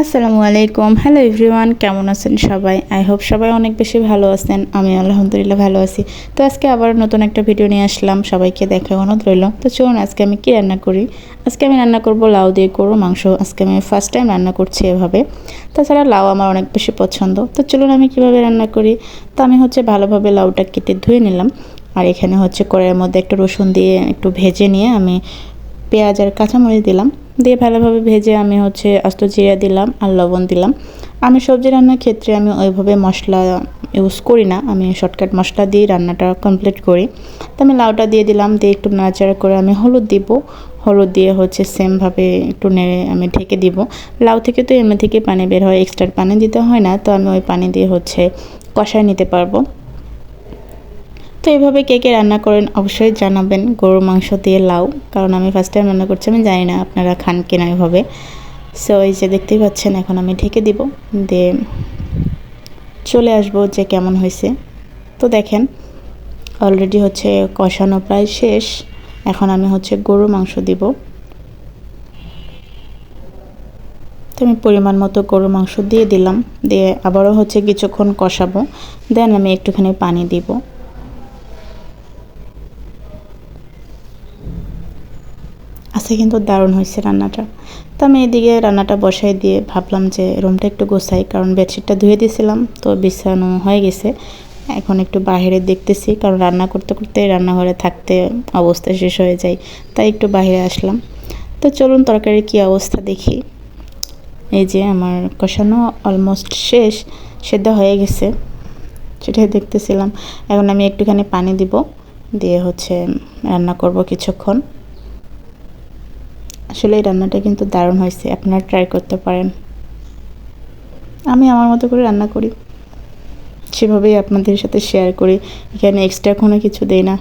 আসসালামু আলাইকুম। Hello everyone, কেমন আছেন সবাই? আই হোপ সবাই অনেক বেশি ভালো আছেন। আমি আলহামদুলিল্লাহ ভালো আছি। তো আজকে আবার নতুন একটা ভিডিও নিয়ে আসলাম, সবাইকে দেখার অনুরোধ রইল। তো চলুন আজকে আমি কী রান্না করি। আজকে আমি রান্না করব লাউ দিয়ে গরুর মাংস। আজকে আমি ফার্স্ট টাইম রান্না করছি এভাবে। তাছাড়া লাউ আমার অনেক বেশি পছন্দ। তো চলুন আমি কিভাবে রান্না করি। তো আমি ভালোভাবে লাউটা কেটে ধুয়ে নিলাম। আর এখানে কড়াইয়ের মধ্যে একটু রসুন দিয়ে একটু ভেজে নিয়ে আমি পেঁয়াজ আর কাঁচামরিচ দিলাম, দিয়ে ভালোভাবে ভেজে আমি আস্ত জিরা দিলাম আর লবণ দিলাম। আমি সবজি রান্নার ক্ষেত্রে আমি ওইভাবে মশলা ইউজ করি না, আমি শর্টকাট মশলা দিয়ে রান্নাটা কমপ্লিট করি। তো আমি লাউটা দিয়ে দিলাম, দিয়ে একটু নাড়াচাড়া করে আমি হলুদ দিব। হলুদ দিয়ে সেমভাবে একটু নেড়ে আমি ঢেকে দিব। লাউ থেকে তো এমনি থেকে পানি বের হয়, এক্সট্রা পানি দিতে হয় না, তো আমি ওই পানি দিয়ে কষায় নিতে পারবো। তো এইভাবে কে কে রান্না করেন অবশ্যই জানাবেন, গরুর মাংস দিয়ে লাউ, কারণ আমি ফার্স্ট টাইম রান্না করছি, আমি জানি না আপনারা খান কিনা এভাবে। সো এই যে দেখতেই পাচ্ছেন, এখন আমি ঢেকে দিব, দিয়ে চলে আসবো যে কেমন হয়েছে। তো দেখেন অলরেডি কষানো প্রায় শেষ। এখন আমি গরুর মাংস দিব। তো আমি পরিমাণ মতো গরুর মাংস দিয়ে দিলাম, দিয়ে আবারও কিছুক্ষণ কষাবো, দেন আমি একটুখানি পানি দিব। আজকে কিন্তু দারুণ হয়েছে রান্নাটা। তো আমি এদিকে রান্নাটা বসাই দিয়ে ভাবলাম যে রুমটা একটু গোছাই, কারণ বেডশিটটা ধুয়ে দিয়েছিলাম, তো বিছানো হয়ে গেছে। এখন একটু বাইরে দেখতেছি, কারণ রান্না করতে করতে রান্নাঘরে থাকতে অবস্থা শেষ হয়ে যায়, তাই একটু বাইরে আসলাম। তো চলুন তরকারির কী অবস্থা দেখি। এই যে আমার কষানো অলমোস্ট শেষ, সেদ্ধ হয়ে গেছে, সেটাই দেখতেছিলাম। এখন আমি একটুখানি পানি দিব, দিয়ে রান্না করব কিছুক্ষণ। আসলে এই রান্নাটা কিন্তু দারুণ হয়েছে, আপনারা ট্রাই করতে পারেন। আমি আমার মতো করে রান্না করি, সেভাবেই আপনাদের সাথে শেয়ার করি, এখানে এক্সট্রা কোনো কিছু দেই না।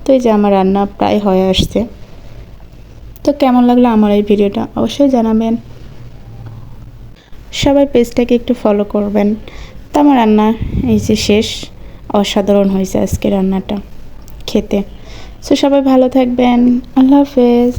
তো এই যে আমার রান্না প্রায় হয়ে আসছে। তো কেমন লাগলো আমার এই ভিডিওটা অবশ্যই জানাবেন। সবাই পেজটাকে একটু ফলো করবেন। তো আমার রান্না এই যে শেষ, অসাধারণ হয়েছে আজকে রান্নাটা খেতে। সো সবাই ভালো থাকবেন, আল্লাহ হাফেজ।